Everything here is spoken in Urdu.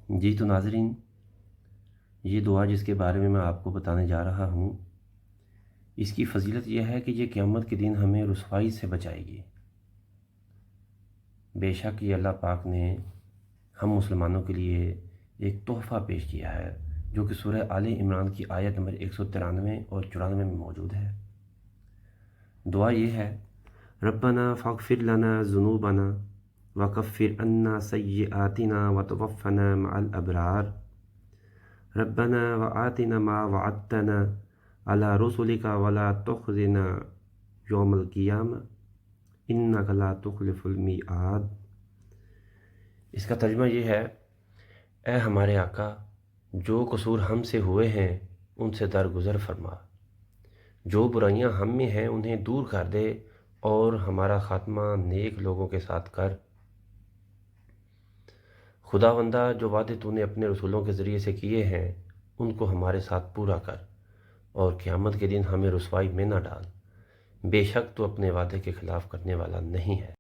جی تو ناظرین، یہ دعا جس کے بارے میں آپ کو بتانے جا رہا ہوں، اس کی فضیلت یہ ہے کہ یہ قیامت کے دن ہمیں رسوائی سے بچائے گی۔ بے شک یہ اللہ پاک نے ہم مسلمانوں کے لیے ایک تحفہ پیش کیا ہے، جو کہ سورہ آل عمران کی آیت نمبر 193 اور 94 میں موجود ہے۔ دعا یہ ہے: ربنا فاغفر لنا ذنوبنا وکفر عنا سیئاتنا وتوفنا مع الابرار ربنا وآتنا ما وعدتنا على رسلك ولا تخزنا یوم القیامہ انک لا تخلف المیعاد۔ اس کا ترجمہ یہ ہے: اے ہمارے آقا، جو قصور ہم سے ہوئے ہیں ان سے درگزر فرما، جو برائیاں ہم میں ہیں انہیں دور کر دے، اور ہمارا خاتمہ نیک لوگوں کے ساتھ کر۔ خداوندہ، جو وعدے تو نے اپنے رسولوں کے ذریعے سے کیے ہیں ان کو ہمارے ساتھ پورا کر، اور قیامت کے دن ہمیں رسوائی میں نہ ڈال۔ بے شک تو اپنے وعدے کے خلاف کرنے والا نہیں ہے۔